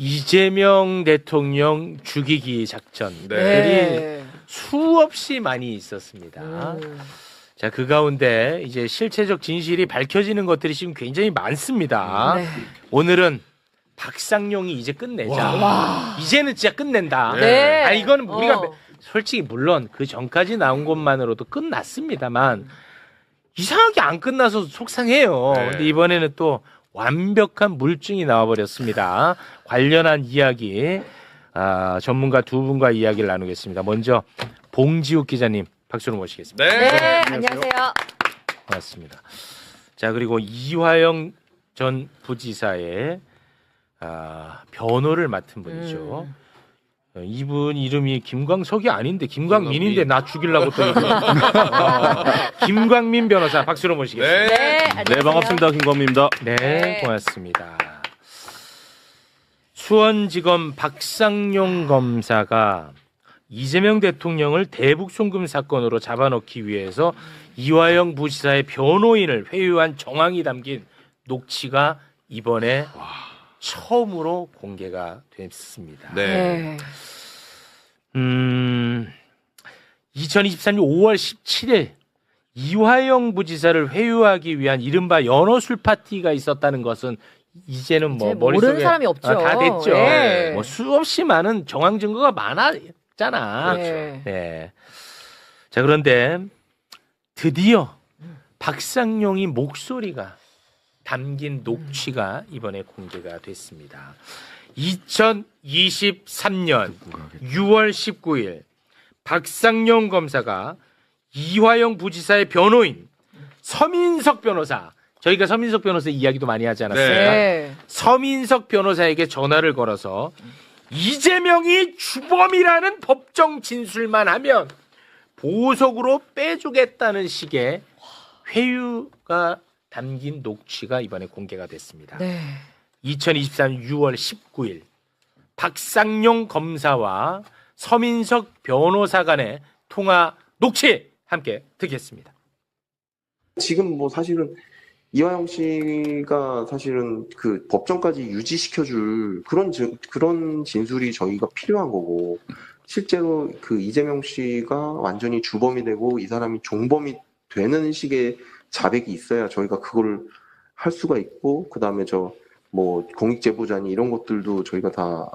이재명 대통령 죽이기 작전들이 네. 수없이 많이 있었습니다. 자, 그 가운데 이제 실체적 진실이 밝혀지는 것들이 지금 굉장히 많습니다. 네. 오늘은 박상용이 이제 끝내자. 이제는 진짜 끝낸다. 네. 아, 이거는 우리가 솔직히 물론 그 전까지 나온 것만으로도 끝났습니다만 이상하게 안 끝나서 속상해요. 네. 근데 이번에는 또 완벽한 물증이 나와버렸습니다. 관련한 이야기 전문가 두 분과 이야기를 나누겠습니다. 먼저 봉지욱 기자님 박수로 모시겠습니다. 네, 안녕하세요. 반갑습니다. 자, 그리고 이화영 전 부지사의 변호를 맡은 분이죠. 이분 이름이 김광석이 아닌데 김광민인데 나 죽이려고 또 김광민 변호사 박수로 모시겠습니다. 네, 안녕하세요. 네, 반갑습니다. 김광민입니다. 네, 고맙습니다. 수원지검 박상용 검사가 이재명 대통령을 대북송금 사건으로 잡아넣기 위해서 이화영 부지사의 변호인을 회유한 정황이 담긴 녹취가 이번에 처음으로 공개가 됐습니다. 네. 2023년 5월 17일 이화영 부지사를 회유하기 위한 이른바 연어술 파티가 있었다는 것은 이제는 뭐 이제 머릿속에 모르는 사람이 없죠. 다 됐죠. 네. 뭐 수없이 많은 정황 증거가 많았잖아. 네. 네. 자, 그런데 드디어 박상용이 목소리가 담긴 녹취가 이번에 공개가 됐습니다. 2023년 6월 19일 박상용 검사가 이화영 부지사의 변호인 서민석 변호사, 저희가 서민석 변호사 이야기도 많이 하지 않았습니까? 네. 서민석 변호사에게 전화를 걸어서 이재명이 주범이라는 법정 진술만 하면 보석으로 빼주겠다는 식의 회유가 담긴 녹취가 이번에 공개가 됐습니다. 네. 2023년 6월 19일 박상용 검사와 서민석 변호사 간의 통화 녹취 함께 듣겠습니다. 지금 뭐 사실은 이화영 씨가 사실은 그 법정까지 유지시켜줄 그런 진술이 저희가 필요한 거고, 실제로 그 이재명 씨가 완전히 주범이 되고 이 사람이 종범이 되는 식의 자백이 있어야 저희가 그걸 할 수가 있고, 그 다음에 뭐 공익제보자니 이런 것들도 저희가 다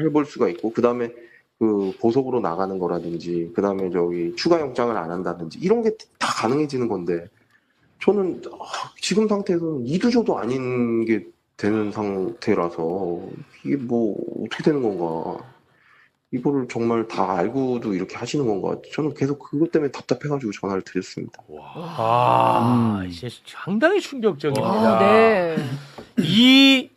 해볼 수가 있고, 그 다음에 그 보석으로 나가는 거라든지, 그 다음에 추가 영장을 안 한다든지 이런 게 다 가능해지는 건데, 저는 지금 상태에서는 이도저도 아닌 게 되는 상태라서 이게 뭐 어떻게 되는 건가, 이거를 정말 다 알고도 이렇게 하시는 건가, 저는 계속 그것 때문에 답답해가지고 전화를 드렸습니다. 이제 상당히 충격적입니다. 아, 네. 이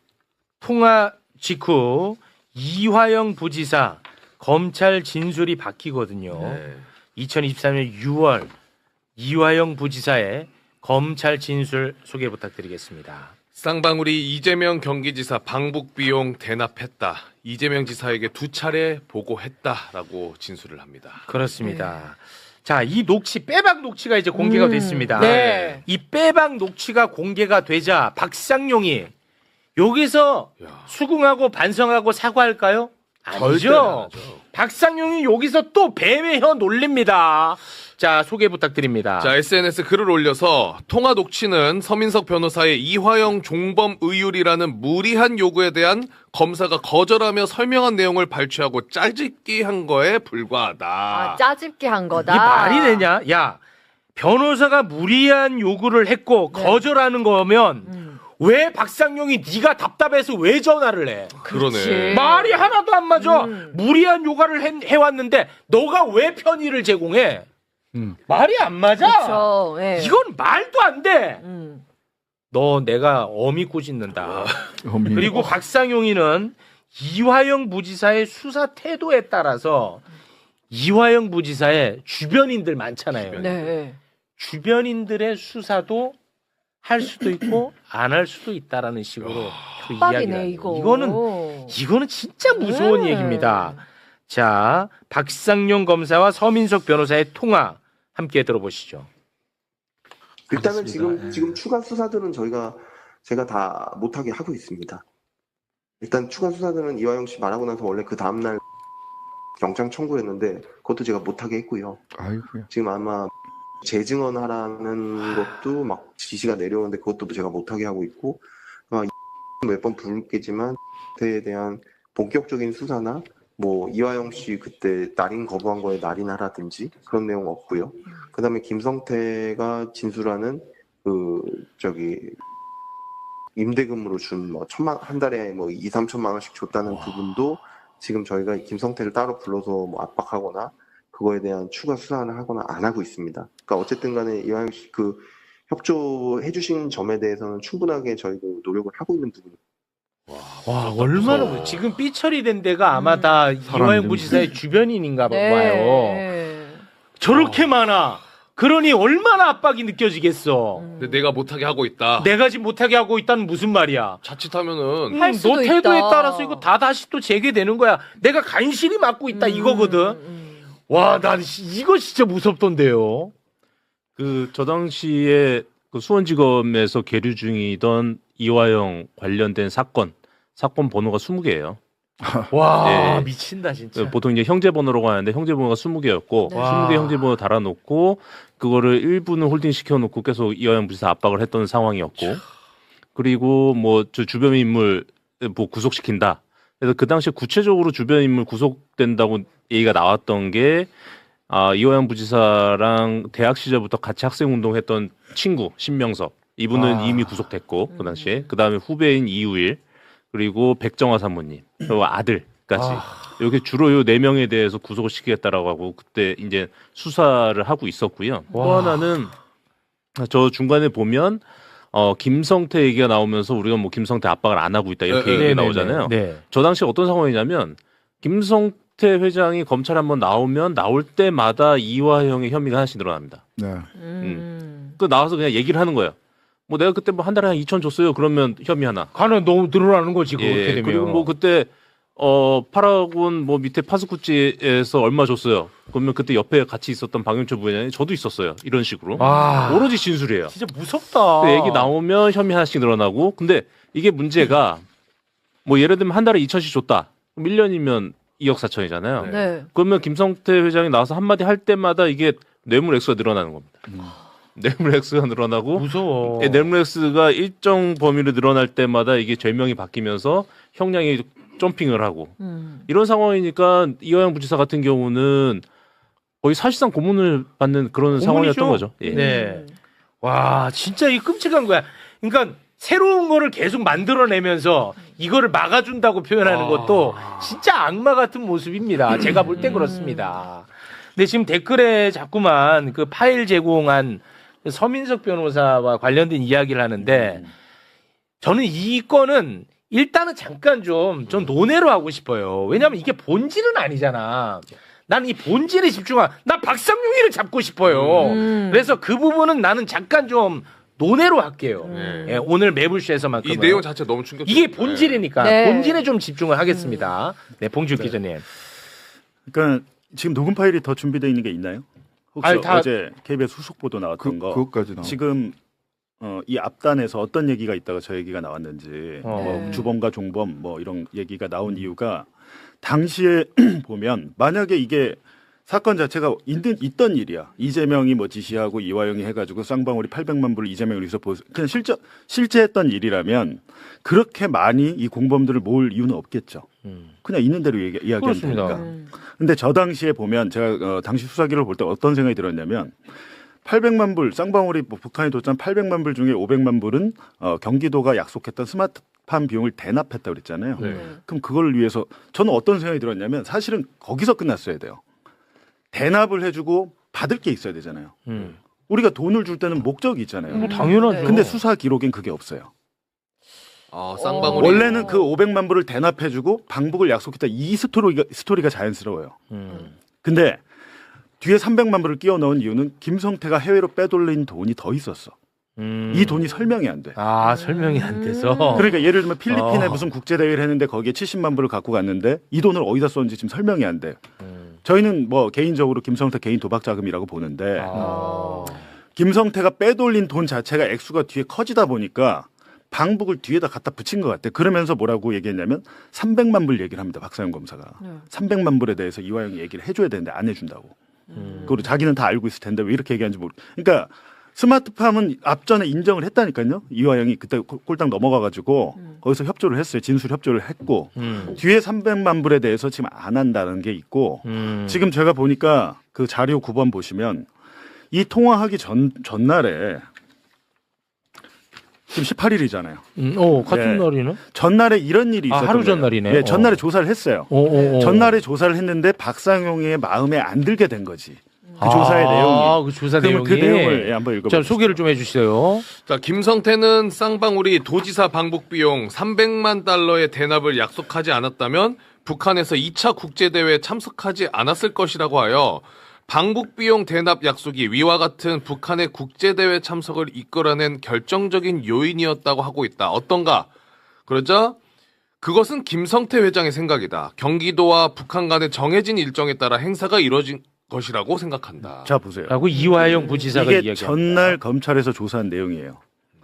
통화 직후 이화영 부지사 검찰 진술이 바뀌거든요. 네. 2023년 6월 이화영 부지사의 검찰 진술 소개 부탁드리겠습니다. 쌍방울이 이재명 경기지사 방북 비용 대납했다. 이재명 지사에게 2차례 보고했다라고 진술을 합니다. 그렇습니다. 자, 이 녹취, 빼박 녹취가 이제 공개가 됐습니다. 네. 이 빼박 녹취가 공개가 되자 박상용이 여기서 야. 수긍하고 반성하고 사과할까요? 절대 아니죠. 안 하죠. 박상용이 여기서 또 뱀의 혀 놀립니다. 자, 소개 부탁드립니다. 자, SNS 글을 올려서 통화 녹취는 서민석 변호사의 이화영 종범 의율이라는 무리한 요구에 대한 검사가 거절하며 설명한 내용을 발췌하고 짜집기 한 거에 불과하다. 짜집기 한 거다. 이게 말이 되냐? 야, 변호사가 무리한 요구를 했고 거절하는 거면 왜 박상용이 네가 답답해서 왜 전화를 해? 그러네. 말이 하나도 안 맞아. 무리한 요구를 해왔는데 너가 왜 편의를 제공해? 말이 안 맞아. 그렇죠. 네. 이건 말도 안 돼. 너 내가 어미 꾸짖는다. 그리고 박상용이는 이화영 부지사의 수사 태도에 따라서 이화영 부지사의 주변인들 많잖아요. 네. 주변인들의 수사도 할 수도 있고 안 할 수도 있다라는 식으로 그 이야기를 빡이네, 이거. 이거는 진짜 무서운 네. 얘기입니다. 자, 박상용 검사와 서민석 변호사의 통화 함께 들어보시죠. 일단은 알겠습니다. 지금 추가 수사들은 제가 다 못하게 하고 있습니다. 일단 추가 수사들은 이화영 씨 말하고 나서 원래 그 다음날 영장 청구했는데 그것도 제가 못하게 했고요. 아이고야. 지금 아마 재증언하라는 것도 막 지시가 내려오는데 그것도 제가 못하게 하고 있고 몇 번 부르겠지만 그에 대한 본격적인 수사나 뭐 이화영 씨 그때 날인 거부한 거에 날인하라든지 그런 내용 없고요. 그다음에 김성태가 진술하는 임대금으로 준 뭐 한 달에 뭐 2, 3천만 원씩 줬다는 부분도 지금 저희가 김성태를 따로 불러서 뭐 압박하거나 그거에 대한 추가 수사를 하거나 안 하고 있습니다. 그러니까 어쨌든 간에 이화영 씨 협조해 주신 점에 대해서는 충분하게 저희도 노력을 하고 있는 부분입니다. 와, 얼마나 지금 삐처리 된 데가 아마 다 이화영 부지사의 주변인인가 봐요. 네. 저렇게 많아. 그러니 얼마나 압박이 느껴지겠어. 근데 내가 못하게 하고 있다. 내가 지금 못하게 하고 있다는 무슨 말이야. 자칫하면은 할 수도 너 태도에 있다. 따라서 이거 다 다시 또 재개되는 거야. 내가 간신히 맡고 있다 이거거든. 와, 난 이거 진짜 무섭던데요. 저 당시에 그 수원지검에서 계류 중이던 이화영 관련된 사건 번호가 20개예요. 와, 네. 미친다 진짜. 보통 이제 형제 번호라고 하는데 형제 번호가 20개였고 네. 20개 형제 번호 달아놓고 그거를 일부는 홀딩 시켜놓고 계속 이화영 부지사 압박을 했던 상황이었고 그리고 뭐 저 주변 인물 뭐 구속시킨다. 그래서 그 당시에 구체적으로 주변 인물 구속된다고 얘기가 나왔던 게 이화영 부지사랑 대학 시절부터 같이 학생 운동했던 친구 신명섭 이분은 이미 구속됐고 그 당시에 그 다음에 후배인 이우일 그리고 백정화 사모님 그리고 아들까지 여기 주로 요 4명에 대해서 구속을 시키겠다라고 하고 그때 이제 수사를 하고 있었고요. 또 하나는 저 중간에 보면 김성태 얘기가 나오면서 우리가 뭐 김성태 압박을 안 하고 있다 이렇게 얘기가 나오잖아요. 네. 저 당시 어떤 상황이냐면 김성태 회장이 검찰에 한번 나오면 나올 때마다 이화영의 혐의가 하나씩 늘어납니다. 네. 그 나와서 그냥 얘기를 하는 거예요. 뭐 내가 그때 뭐 한 달에 한 2천 줬어요. 그러면 혐의 하나. 가는 너무 늘어나는 거지 그렇게 예, 되면. 그리고 뭐 그때 파라곤 뭐 밑에 파스쿠치에서 얼마 줬어요. 그러면 그때 옆에 같이 있었던 박영철 부회장이 저도 있었어요. 이런 식으로. 오로지 진술이에요. 진짜 무섭다. 근데 얘기 나오면 혐의 하나씩 늘어나고 근데 이게 문제가 뭐 예를 들면 한 달에 2천씩 줬다. 그럼 1년이면 2억 4천이잖아요. 네. 그러면 김성태 회장이 나와서 한마디 할 때마다 이게 뇌물 액수가 늘어나는 겁니다. 뇌물 액수가 늘어나고 무서워. 뇌물 액수가 일정 범위로 늘어날 때마다 이게 죄명이 바뀌면서 형량이 점핑을 하고 이런 상황이니까 이화영 부지사 같은 경우는 거의 사실상 고문을 받는 그런 상황이었던 거죠. 예. 네. 와, 진짜 이 끔찍한 거야. 그러니까 새로운 거를 계속 만들어내면서 이거를 막아준다고 표현하는 것도 진짜 악마 같은 모습입니다. 제가 볼 땐 그렇습니다. 근데 지금 댓글에 자꾸만 그 파일 제공한 서민석 변호사와 관련된 이야기를 하는데 저는 이 건은 일단은 잠깐 좀 논외로 하고 싶어요. 왜냐하면 이게 본질은 아니잖아. 난 이 본질에 나 박상용이를 잡고 싶어요. 그래서 그 부분은 나는 잠깐 좀 논외로 할게요. 예, 오늘 매불쇼에서만큼은. 이 내용 자체 너무 충격적. 이게 본질이니까 네. 본질에 좀 집중을 하겠습니다. 네, 봉주 기자님. 그러니까 지금 녹음 파일이 더 준비되어 있는 게 있나요? 혹시 아니, 다- 어제 KBS 후속 보도 나왔던 거 그것까지 나와. 지금 이 앞단에서 어떤 얘기가 있다가 저 얘기가 나왔는지 뭐 주범과 종범 뭐 이런 얘기가 나온 이유가 당시에 보면 만약에 이게 사건 자체가 있던 일이야. 이재명이 뭐 지시하고 이화영이 해가지고 쌍방울이 800만 불을 이재명을 위해서 그냥 실제 했던 일이라면 그렇게 많이 이 공범들을 모을 이유는 없겠죠. 그냥 있는 대로 이야기하면 그렇습니다. 되니까. 근데 저 당시에 보면 제가 당시 수사기를 볼 때 어떤 생각이 들었냐면 800만 불 쌍방울이 뭐 북한이 뒀던 800만 불 중에 500만 불은 경기도가 약속했던 스마트팜 비용을 대납했다 그랬잖아요. 그럼 그걸 위해서 저는 어떤 생각이 들었냐면 사실은 거기서 끝났어야 돼요. 대납을 해주고 받을 게 있어야 되잖아요. 우리가 돈을 줄 때는 목적이 있잖아요. 뭐 당연하죠. 근데 수사 기록엔 그게 없어요. 쌍방울이 원래는 그 500만 불을 대납해주고 방북을 약속했다. 이 스토리가 자연스러워요. 근데 뒤에 300만 불을 끼워 넣은 이유는 김성태가 해외로 빼돌린 돈이 더 있었어. 이 돈이 설명이 안 돼. 설명이 안 돼서. 그러니까 예를 들면 필리핀에 무슨 국제대회를 했는데 거기에 70만 불을 갖고 갔는데 이 돈을 어디다 썼는지 지금 설명이 안 돼. 저희는 뭐 개인적으로 김성태 개인 도박 자금이라고 보는데 김성태가 빼돌린 돈 자체가 액수가 뒤에 커지다 보니까 방북을 뒤에다 갖다 붙인 것 같아. 그러면서 뭐라고 얘기했냐면 300만 불 얘기를 합니다. 박상현 검사가. 300만 불에 대해서 이화영이 얘기를 해줘야 되는데 안 해준다고. 그리고 자기는 다 알고 있을 텐데 왜 이렇게 얘기하는지 모르. 그러니까 스마트팜은 앞전에 인정을 했다니까요. 이화영이 그때 꼴딱 넘어가가지고 거기서 협조를 했어요. 진술 협조를 했고 뒤에 300만 불에 대해서 지금 안 한다는 게 있고 지금 제가 보니까 그 자료 9번 보시면 이 통화하기 전날에 지금 18일이잖아요. 같은 네. 날이네. 전날에 이런 일이 아, 있었던 하루 거예요. 전날이네. 네, 전날에 조사를 했어요. 오. 전날에 조사를 했는데 박상용의 마음에 안 들게 된 거지. 그 조사의 내용이. 그 조사 그러면 내용이. 그 내용을 한번 읽어보시죠. 자, 소개를 좀 해주세요. 자, 김성태는 쌍방울이 도지사 방북 비용 300만 달러의 대납을 약속하지 않았다면 북한에서 2차 국제대회에 참석하지 않았을 것이라고 하여 방북 비용 대납 약속이 위와 같은 북한의 국제대회 참석을 이끌어낸 결정적인 요인이었다고 하고 있다. 어떤가? 그러자 그것은 김성태 회장의 생각이다. 경기도와 북한 간의 정해진 일정에 따라 행사가 이루어진 것이라고 생각한다. 자 보세요. 라고 이화영 부지사가 이게 이야기합니다. 전날 검찰에서 조사한 내용이에요.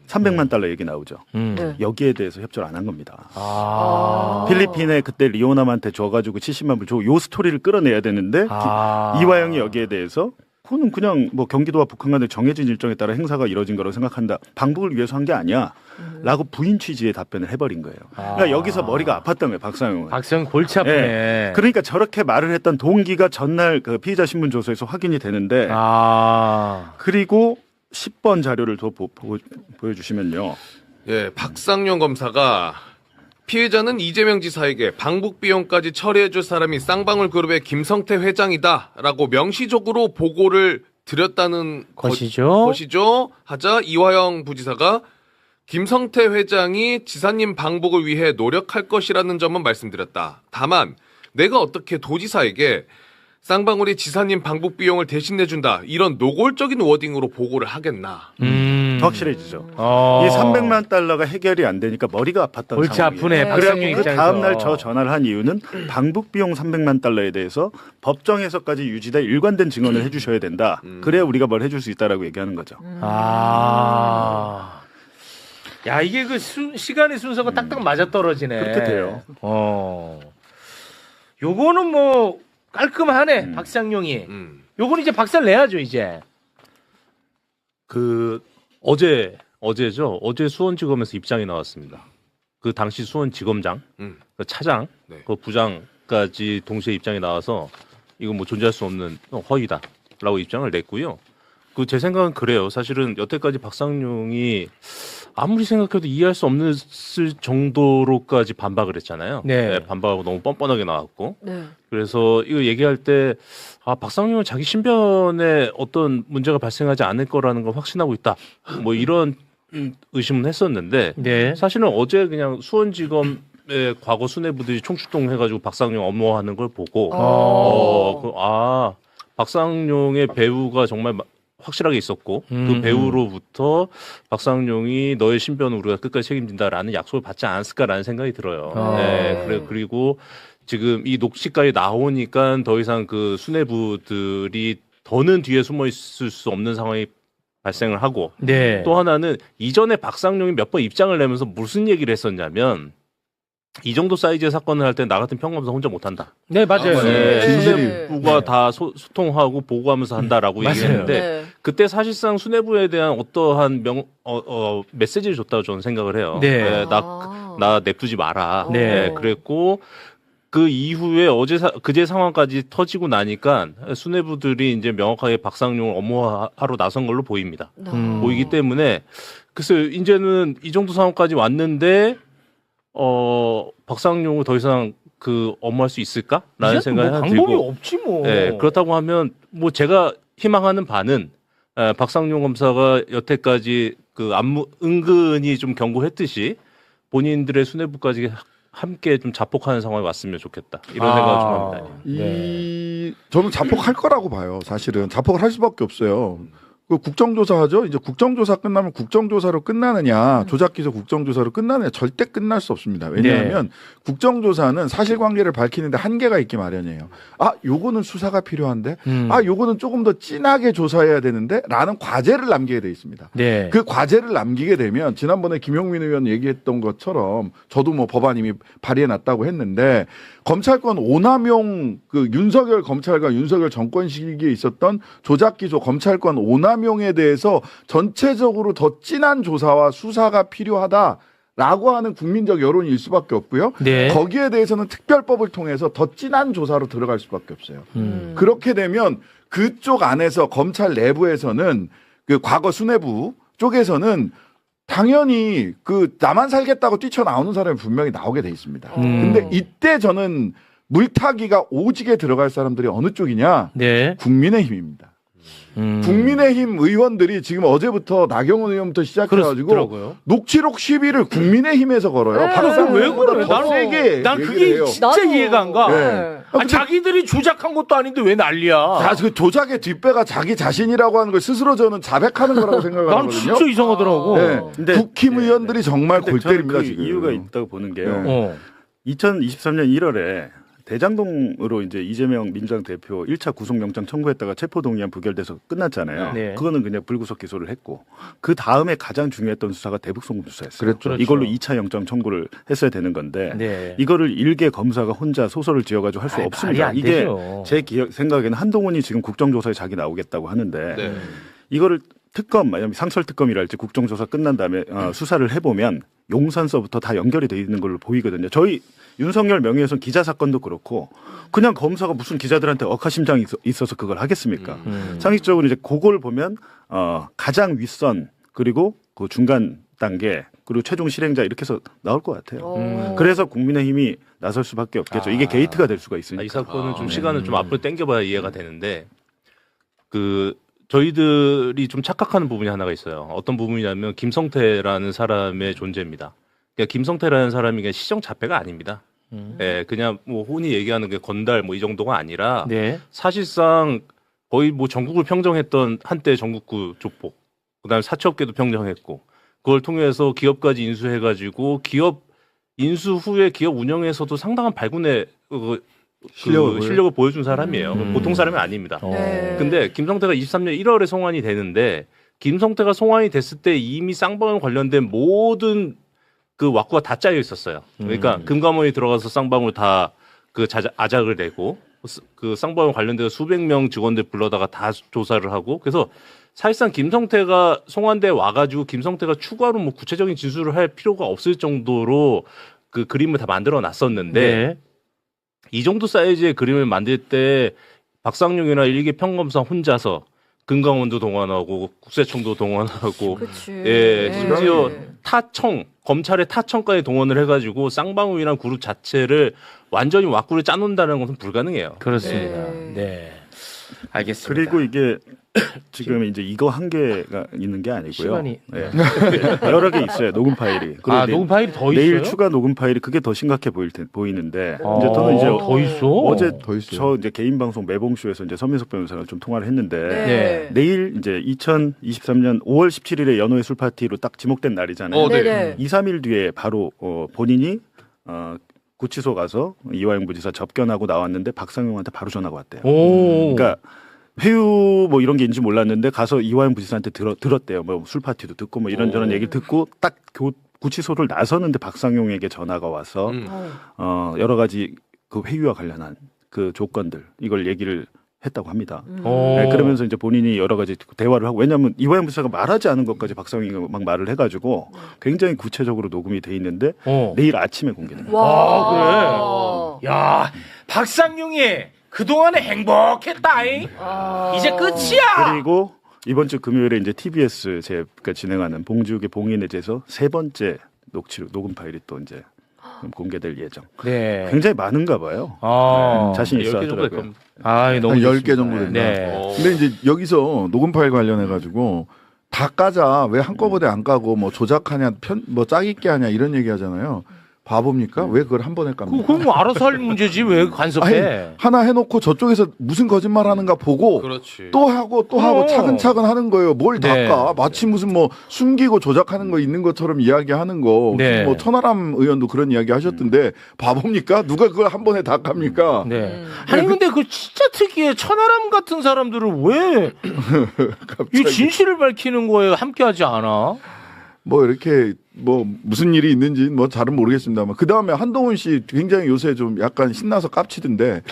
300만 달러 얘기 나오죠. 네. 여기에 대해서 협조를 안 한 겁니다. 아. 필리핀에 그때 리오남한테 줘가지고 70만 불 주고 요 스토리를 끌어내야 되는데 이화영이 여기에 대해서 그거는 그냥 뭐 경기도와 북한 간의 정해진 일정에 따라 행사가 이뤄진 거라고 생각한다. 방북을 위해서 한 게 아니야. 라고 부인 취지의 답변을 해버린 거예요. 그러니까 여기서 머리가 아팠던 거예요. 박상용은. 박상 골치 아프네. 예. 그러니까 저렇게 말을 했던 동기가 전날 그 피의자 신문 조서에서 확인이 되는데 그리고 10번 자료를 더 보여주시면요. 예, 박상용 검사가 피해자는 이재명 지사에게 방북 비용까지 처리해줄 사람이 쌍방울 그룹의 김성태 회장이다라고 명시적으로 보고를 드렸다는 것이죠. 하자 이화영 부지사가 김성태 회장이 지사님 방북을 위해 노력할 것이라는 점은 말씀드렸다. 다만 내가 어떻게 도지사에게 쌍방울이 지사님 방북 비용을 대신 내준다 이런 노골적인 워딩으로 보고를 하겠나. 더 확실해지죠. 이 300만 달러가 해결이 안 되니까 머리가 아팠던 골치 상황이에요. 아프네. 박상용 그래갖고 그 입장에서. 다음날 저 전화를 한 이유는 방북 비용 300만 달러에 대해서 법정에서까지 유지돼 일관된 증언을 해주셔야 된다. 그래야 우리가 뭘 해줄 수 있다라고 얘기하는 거죠. 야, 이게 그 시간의 순서가 딱딱 맞아 떨어지네. 그렇게 돼요. 요거는 뭐 깔끔하네. 박상용이. 요거는 이제 박살 내야죠, 이제. 그 어제죠. 어제 수원지검에서 입장이 나왔습니다. 그 당시 수원지검장, 그 차장, 네. 그 부장까지 동시에 입장이 나와서 이건 뭐 존재할 수 없는 허위다라고 입장을 냈고요. 그 제 생각은 그래요. 사실은 여태까지 박상용이 아무리 생각해도 이해할 수 없는 정도로까지 반박을 했잖아요. 네. 반박하고 너무 뻔뻔하게 나왔고. 네. 그래서 이거 얘기할 때 박상용은 자기 신변에 어떤 문제가 발생하지 않을 거라는 걸 확신하고 있다. 뭐 이런 의심은 했었는데 네. 사실은 어제 그냥 수원지검의 과거 수뇌부들이 총출동해가지고 박상용 업무하는 걸 보고 박상용의 배우가 정말 확실하게 있었고 그 배우로부터 박상용이 너의 신변을 우리가 끝까지 책임진다라는 약속을 받지 않았을까라는 생각이 들어요. 네, 그리고 지금 이 녹취까지 나오니까 더 이상 그 수뇌부들이 더는 뒤에 숨어 있을 수 없는 상황이 발생을 하고 네. 또 하나는 이전에 박상용이 몇 번 입장을 내면서 무슨 얘기를 했었냐면 이 정도 사이즈의 사건을 할 때 나 같은 평검사 혼자 못한다. 네, 맞아요. 네, 수뇌부가 다 소통하고 보고하면서 한다라고 맞아요. 얘기했는데 네. 그때 사실상 수뇌부에 대한 어떠한 메시지를 줬다고 저는 생각을 해요. 네. 나 냅두지 마라. 네. 그랬고 그 이후에 그제 상황까지 터지고 나니까 수뇌부들이 이제 명확하게 박상용을 업무하러 나선 걸로 보입니다. 보이기 때문에 글쎄요, 이제는 이 정도 상황까지 왔는데 박상용을 더 이상 그 업무할 수 있을까라는 생각이 뭐 하나 방법이 들고. 없지 뭐. 네, 그렇다고 하면 뭐 제가 희망하는 바는 박상용 검사가 여태까지 그 은근히 좀 경고했듯이 본인들의 수뇌부까지 함께 좀 자폭하는 상황이 왔으면 좋겠다. 이런 생각을 좀 합니다. 저는 자폭할 거라고 봐요. 사실은 자폭을 할 수밖에 없어요. 그 국정조사하죠. 이제 국정조사 끝나면 국정조사로 끝나느냐, 조작기소 국정조사로 끝나느냐, 절대 끝날 수 없습니다. 왜냐하면 국정조사는 사실관계를 밝히는데 한계가 있기 마련이에요. 아, 요거는 수사가 필요한데, 아, 요거는 조금 더 진하게 조사해야 되는데, 라는 과제를 남기게 돼 있습니다. 네. 그 과제를 남기게 되면 지난번에 김용민 의원 얘기했던 것처럼 저도 뭐 법안 이미 발의해놨다고 했는데 검찰권 오남용 그 윤석열 검찰과 윤석열 정권 시기에 있었던 조작기소 검찰권 오남용에 대해서 전체적으로 더 진한 조사와 수사가 필요하다라고 하는 국민적 여론일 수밖에 없고요. 네. 거기에 대해서는 특별법을 통해서 더 진한 조사로 들어갈 수밖에 없어요. 그렇게 되면 그쪽 안에서 검찰 내부에서는 그 과거 수뇌부 쪽에서는 당연히 그 나만 살겠다고 뛰쳐나오는 사람이 분명히 나오게 돼 있습니다. 근데 이때 저는 물타기가 오지게 들어갈 사람들이 어느 쪽이냐? 네. 국민의힘입니다. 국민의힘 의원들이 지금 어제부터 나경원 의원부터 시작해가지고 그렇더라고요. 녹취록 10일을 국민의힘에서 걸어요. 네. 박상훈 왜 의원보다 그래? 더 세게 난 얘기를 그게 해요. 진짜 이해가 안 가. 네. 아, 자기들이 조작한 것도 아닌데 왜 난리야? 다 그 조작의 뒷배가 자기 자신이라고 하는 걸 스스로 저는 자백하는 거라고 난 생각하거든요. 진짜 이상하더라고. 네. 근데- 국힘 의원들이 정말 근데 골 저는 때립니다. 그 지금. 이유가 있다고 보는 게요. 네. 2023년 1월에 대장동으로 이제 이재명 민주당 대표 1차 구속영장 청구했다가 체포동의안 부결돼서 끝났잖아요. 네. 그거는 그냥 불구속 기소를 했고 그 다음에 가장 중요했던 수사가 대북송금 수사였어요. 그랬죠. 이걸로 2차 영장 청구를 했어야 되는 건데 네. 이거를 일개 검사가 혼자 소설을 지어가지고 할 수 아이, 없습니다. 말이 안 이게 되죠. 제 생각에는 한동훈이 지금 국정조사에 자기 나오겠다고 하는데 네. 이거를 특검, 만약 상설특검이랄지 국정조사 끝난 다음에 수사를 해보면 용산서부터 다 연결이 돼 있는 걸로 보이거든요. 저희 윤석열 명예훼손 기자 사건도 그렇고 그냥 검사가 무슨 기자들한테 억하심장이 있어서 그걸 하겠습니까? 상식적으로 이제 그걸 보면 가장 윗선 그리고 그 중간 단계 그리고 최종 실행자 이렇게 해서 나올 것 같아요. 그래서 국민의힘이 나설 수밖에 없겠죠. 이게 게이트가 될 수가 있으니까. 이 사건은 좀 시간을 좀 앞으로 당겨봐야 이해가 되는데 그 저희들이 좀 착각하는 부분이 하나가 있어요. 어떤 부분이냐면 김성태라는 사람의 존재입니다. 그러니까 김성태라는 사람이 그냥 시정 자폐가 아닙니다. 예, 그냥 뭐 흔히 얘기하는 게 건달 뭐 이 정도가 아니라 네. 사실상 거의 뭐 전국을 평정했던 한때 전국구 조폭, 그다음에 사채업계도 평정했고 그걸 통해서 기업까지 인수해가지고 기업 인수 후에 기업 운영에서도 상당한 발군의 실력을 보여준 사람이에요. 보통 사람이 아닙니다. 네. 근데 김성태가 23년 1월에 송환이 되는데 김성태가 송환이 됐을 때 이미 쌍방울 관련된 모든 그 왁구가 다 짜여 있었어요. 그러니까 금감원이 들어가서 쌍방울 다 그 아작을 내고 그 쌍방울 관련돼서 수백 명 직원들 불러다가 다 조사를 하고 그래서 사실상 김성태가 송환돼 와가지고 김성태가 추가로 뭐 구체적인 진술을 할 필요가 없을 정도로 그 그림을 다 만들어 놨었는데 네. 이 정도 사이즈의 그림을 만들 때 박상용이나 일개 평검사 혼자서 금강원도 동원하고 국세청도 동원하고 그치. 예, 네. 심지어 타청 검찰의 타청까지 동원을 해가지고 쌍방울이란 그룹 자체를 완전히 왁구를 짜놓는다는 것은 불가능해요. 그렇습니다. 네. 네. 알겠습니다. 그리고 이게 지금 이제 이거 한 개가 있는 게 아니고요. 시간이- 네. 여러 개 있어요. 녹음 파일이. 그리고 녹음 파일이 더 내일 있어요? 추가 녹음 파일이 그게 더 심각해 보이는데 아, 이제 저는 이제 더 있어? 어제 더 있어요. 저 이제 개인 방송 매봉쇼에서 이제 서민석 변호사랑 좀 통화를 했는데 네. 내일 이제 2023년 5월 17일에 연호의 술 파티로 딱 지목된 날이잖아요. 네. 네네. 2, 3일 뒤에 바로 본인이 구치소 가서 이화영 부지사 접견하고 나왔는데 박상용한테 바로 전화가 왔대요. 오. 그러니까 회유 뭐 이런 게 있는지 몰랐는데 가서 이화영 부지사한테 들었대요. 뭐 술 파티도 듣고 뭐 이런저런 얘기를 듣고 딱 구치소를 나서는데 박상용에게 전화가 와서 여러 가지 그 회유와 관련한 그 조건들 이걸 얘기를 했다고 합니다. 오. 네, 그러면서 이제 본인이 여러 가지 대화를 하고 왜냐하면 이화영 부지사가 말하지 않은 것까지 박상용이 막 말을 해가지고 굉장히 구체적으로 녹음이 돼 있는데 내일 아침에 공개됩니다. 와. 야, 박상용이 그동안에 행복했다잉. 이제 끝이야. 그리고 이번 주 금요일에 이제 TBS 제가 진행하는 봉지욱의 봉인해제에서 세 번째 녹음 파일이 또 이제 공개될 예정. 네. 굉장히 많은가 봐요. 아, 자신 있어 10개 정도 될 하더라고요. 겁니다. 아, 너무 한 10개 좋습니다. 정도 된다. 네. 근데 이제 여기서 녹음 파일 관련해 가지고 다 까자 왜 한꺼번에 안 까고 뭐 조작하냐 뭐 짝 있게 하냐 이런 얘기 하잖아요. 바보입니까? 왜 그걸 한 번에 깝니까? 그건 뭐 알아서 할 문제지 왜 간섭해? 아니, 하나 해놓고 저쪽에서 무슨 거짓말 하는가 보고 그렇지. 또 하고 또 하고 어. 차근차근 하는 거예요. 뭘 네. 닦아? 마치 무슨 뭐 숨기고 조작하는 거 있는 것처럼 이야기하는 거. 네. 뭐 천하람 의원도 그런 이야기 하셨던데 바보입니까? 누가 그걸 한 번에 다 깝니까? 네. 아니 근데 그 진짜 특이해. 천하람 같은 사람들을 왜 이 진실을 밝히는 거에 함께하지 않아? 뭐 이렇게 뭐 무슨 일이 있는지 뭐 잘은 모르겠습니다만 그 다음에 한동훈 씨 굉장히 요새 좀 약간 신나서 깝치던데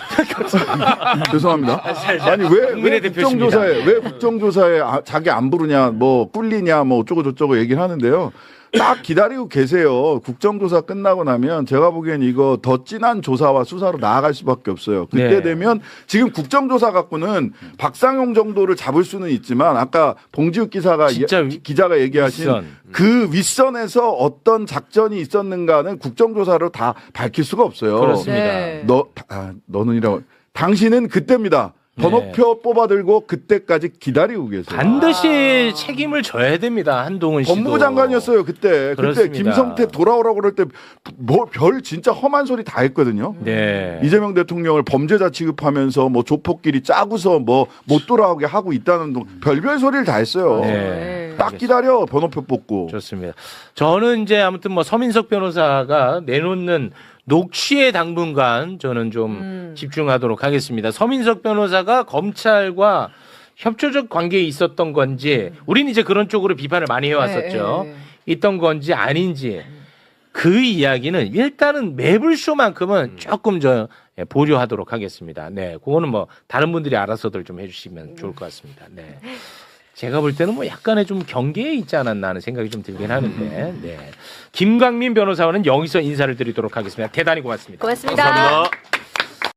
죄송합니다. 아니 왜 국민의 대표십니다. 국정조사에 자기 안 부르냐 뭐 꿀리냐 뭐 어쩌고 저쩌고 얘기를 하는데요. 딱 기다리고 계세요. 국정조사 끝나고 나면 제가 보기엔 이거 더 진한 조사와 수사로 나아갈 수밖에 없어요. 그때 네. 되면 지금 국정조사 갖고는 박상용 정도를 잡을 수는 있지만 아까 봉지욱 기자가 얘기하신 윗선. 그 윗선에서 어떤 작전이 있었는가는 국정조사로 다 밝힐 수가 없어요. 그렇습니다. 네. 너는이라고 당신은 그때입니다. 번호표 뽑아들고 그때까지 기다리고 계세요. 반드시 책임을 져야 됩니다. 한동훈 씨도. 법무부 장관이었어요 그때. 그렇습니다. 그때 김성태 돌아오라고 그럴 때 뭐 별 진짜 험한 소리 다 했거든요. 네. 이재명 대통령을 범죄자 취급하면서 뭐 조폭끼리 짜고서 뭐 못 돌아오게 하고 있다는 별별 소리를 다 했어요. 네. 딱 기다려 번호표 뽑고. 좋습니다. 저는 이제 아무튼 뭐 서민석 변호사가 내놓는 녹취에 당분간 저는 좀 집중하도록 하겠습니다. 서민석 변호사가 검찰과 협조적 관계에 있었던 건지, 우리는 이제 그런 쪽으로 비판을 많이 해왔었죠. 네, 네. 있던 건지 아닌지 그 이야기는 일단은 매불쇼만큼은 조금 보류하도록 하겠습니다. 네, 그거는 뭐 다른 분들이 알아서들 좀 해주시면 좋을 것 같습니다. 네. 제가 볼 때는 뭐 약간의 좀 경계에 있지 않았나 하는 생각이 좀 들긴 하는데, 네. 김광민 변호사와는 여기서 인사를 드리도록 하겠습니다. 대단히 고맙습니다. 고맙습니다. 감사합니다.